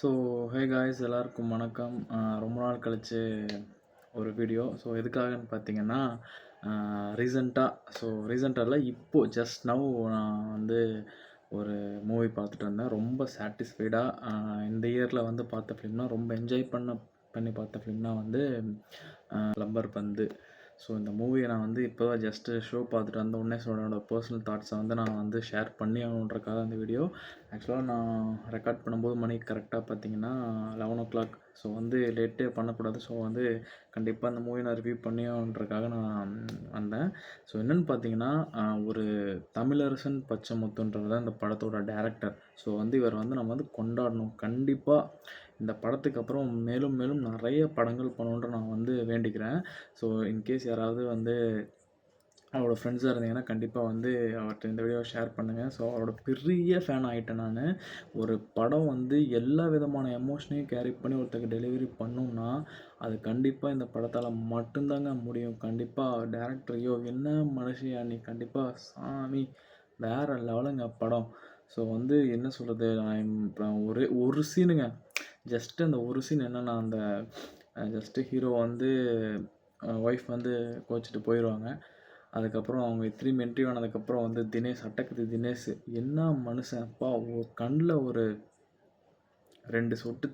So hey guys, எல்லாருக்கும் வணக்கம். ரொம்ப நாள் கழிச்சு ஒரு வீடியோ. ஸோ எதுக்காகன்னு பார்த்தீங்கன்னா, ரீசெண்டாக இல்லை, இப்போது ஜஸ்ட் நவ் நான் வந்து ஒரு மூவி பார்த்துட்டு இருந்தேன். ரொம்ப சாட்டிஸ்ஃபைடாக இந்த இயரில் வந்து பார்த்த ஃபிலிம்னா, ரொம்ப என்ஜாய் பண்ணி பார்த்த ஃபிலிம்னா வந்து லப்பர் பந்து. ஸோ இந்த மூவியை நான் வந்து இப்போ தான் ஜஸ்ட்டு ஷோ பார்த்துட்டு வந்த உடனே என்னோட பர்சனல் தாட்ஸை வந்து நான் வந்து ஷேர் பண்ணி ஆகணுன்றக்காக அந்த வீடியோ. ஆக்சுவலாக நான் ரெக்கார்ட் பண்ணும்போது மணி கரெக்டாக பார்த்தீங்கன்னா 11 o'clock. ஸோ வந்து லேட்டே பண்ணக்கூடாது. ஸோ வந்து கண்டிப்பாக அந்த மூவி நான் ரிவ்யூ பண்ணியோன்றக்காக நான் வந்தேன். ஸோ என்னென்னு பார்த்தீங்கன்னா, ஒரு தமிழரசன் பச்சைமுத்துன்றது தான் இந்த படத்தோட டேரக்டர். ஸோ வந்து இவர் வந்து நம்ம வந்து கொண்டாடணும். கண்டிப்பாக இந்த படத்துக்கு அப்புறம் மேலும் மேலும் நிறைய படங்கள் பண்ணணுன்ற நான் வந்து வேண்டிக்கிறேன். ஸோ இன்கேஸ் யாராவது வந்து அவரோட ஃப்ரெண்ட்ஸாக இருந்தீங்கன்னா கண்டிப்பாக வந்து அவர்கிட்ட இந்த வீடியோவை ஷேர் பண்ணுங்கள். ஸோ அவரோட பெரிய ஃபேன் ஆகிட்டேன் நான். ஒரு படம் வந்து எல்லா விதமான எமோஷனையும் கேரி பண்ணி ஒருத்தருக்கு டெலிவரி பண்ணணும்னா அது கண்டிப்பாக இந்த படத்தால் மட்டும்தாங்க முடியும். கண்டிப்பாக டேரக்டர் ஐயோ என்ன மனுஷியா நீ, கண்டிப்பாக சாமி வேறு லெவலுங்க படம். ஸோ வந்து என்ன சொல்கிறது, ஒரு சீனுங்க, ஜஸ்ட்டு அந்த ஒரு சீன் என்னென்னா, அந்த ஜஸ்ட்டு ஹீரோ வந்து ஒய்ஃப் வந்து கோச்சிட்டு போயிடுவாங்க. அதுக்கப்புறம் அவங்க திரும்பி என்ட்ரி ஆனதுக்கப்புறம் வந்து தினேஷ், அட்டக்குது தினேஷ் என்ன மனுஷன் அப்பா, கண்ணில் ஒரு 2 சொட்டு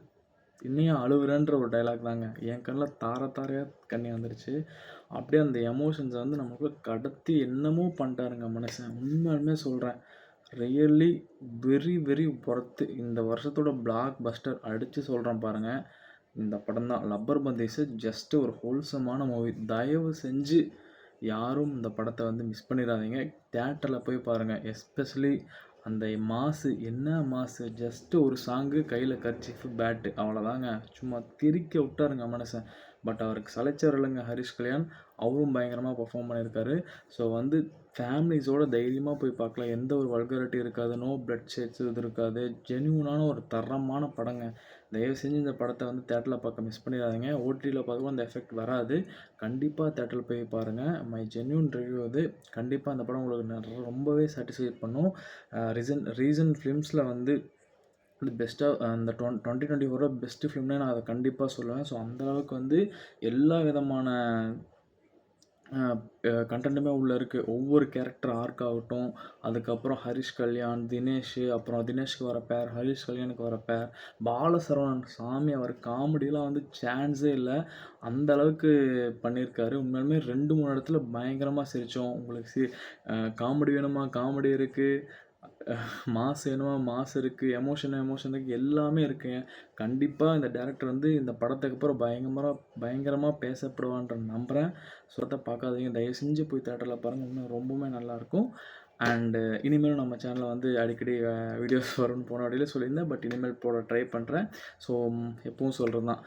இன்னையும் அழுவுறேன்ற ஒரு டைலாக் தாங்க. என் கண்ணில் தாரையாக கண்ணி வந்துருச்சு. அப்படியே அந்த எமோஷன்ஸை வந்து நமக்குள்ளே கடத்தி என்னமோ பண்ணிட்டாருங்க மனுஷன். உண்மையாலுமே சொல்கிறேன், ரியலி வெரி வெரி ஒர்த்து. இந்த வருஷத்தோட பிளாக் பஸ்டர் அடித்து சொல்கிறேன் பாருங்கள், இந்த படம் தான். லப்பர் பந்து இஸ் ஜஸ்ட்டு ஒரு ஹோல்சமான மூவி. தயவு செஞ்சு யாரும் இந்த படத்தை வந்து மிஸ் பண்ணிடாதீங்க. தியேட்டரில் போய் பாருங்கள். எஸ்பெஷலி அந்த மாசு, என்ன மாசு, ஜஸ்ட்டு ஒரு சாங்கு, கையில் கர்ச்சீஃபு, பேட்டு, அவ்வளோதாங்க. சும்மா திரிக்க விட்டாருங்க மனுஷன். பட் அவருக்கு சலைச்சவர் இல்லைங்க ஹரிஷ் கல்யாண். அவரும் பயங்கரமாக பர்ஃபார்ம் பண்ணியிருக்காரு. ஸோ வந்து ஃபேமிலிஸோடு தைரியமாக போய் பார்க்கலாம். எந்த ஒரு வல்கரிட்டி இருக்காது, நோ பிளட் ஷேட்ஸ் இது இருக்காது. ஜென்யூனான ஒரு தரமான படங்க. தயவு செஞ்சு இந்த படத்தை வந்து தேட்டரில் பார்க்க மிஸ் பண்ணிடாதீங்க. ஓடிடியில் பார்க்கவும் அந்த எஃபெக்ட் வராது. கண்டிப்பாக தேட்டரில் போய் பாருங்கள். மை ஜென்யூன் ரிவ்யூ அது. கண்டிப்பாக அந்த படம் உங்களுக்கு ரொம்பவே சாட்டிஸ்ஃபை பண்ணும். ரீசன்ட் ஃபிலிம்ஸில் வந்து பெஸ்ட்டாக அந்த 2024 பெஸ்ட்டு ஃபிலிம்னே நான் அதை கண்டிப்பாக சொல்லுவேன். ஸோ அந்தளவுக்கு வந்து எல்லா விதமான கண்டென்ட்டுமே உள்ளே இருக்குது. ஒவ்வொரு கேரக்டர் ஆர்க் ஆகட்டும், அதுக்கப்புறம் ஹரிஷ் கல்யாண், தினேஷ், அப்புறம் தினேஷ்க்கு வர பேர், ஹரிஷ் கல்யாணுக்கு வர பேர், பாலசரவணன் சாமி, அவர் காமெடியெலாம் வந்து சான்ஸே இல்லை. அந்த அளவுக்கு பண்ணியிருக்காரு. உண்மையாலுமே 2-3 இடத்துல பயங்கரமாக சிரித்தோம். உங்களுக்கு காமெடி வேணுமா, காமெடி இருக்குது, மாஸ் வேணுமா, மாஸ் இருக்குது, எமோஷன் இருக்குது, எல்லாமே இருக்குங்க. கண்டிப்பாக இந்த டேரக்டர் வந்து இந்த படத்துக்கு அப்புறம் பயங்கரமாக பேசப்படுவான்ற நம்புகிறேன். சொல்கிறத பார்க்காதீங்க, தயவு செஞ்சு போய் தேட்டரில் பாருங்கள். இன்னும் ரொம்பவுமே நல்லாயிருக்கும். அண்டு இனிமேலும் நம்ம சேனலில் வந்து அடிக்கடி வீடியோஸ் வரும்னு போன வழியில் சொல்லியிருந்தேன். பட் இனிமேல் போட ட்ரை பண்ணுறேன். ஸோ எப்பவும் சொல்கிறது தான்,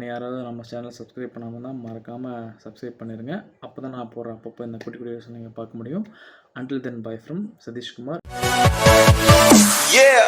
நீ யாராவது நம்ம சேனலை சப்ஸ்கிரைப் பண்ணாமல் தான் மறக்காமல் சப்ஸ்கிரைப் பண்ணிடுங்க. அப்போ தான் நான் போடுற அப்பப்போ இந்த குட்டி வீடியோஸ் நீங்கள் பார்க்க முடியும். Until then bye from Satishkumar. Yeah.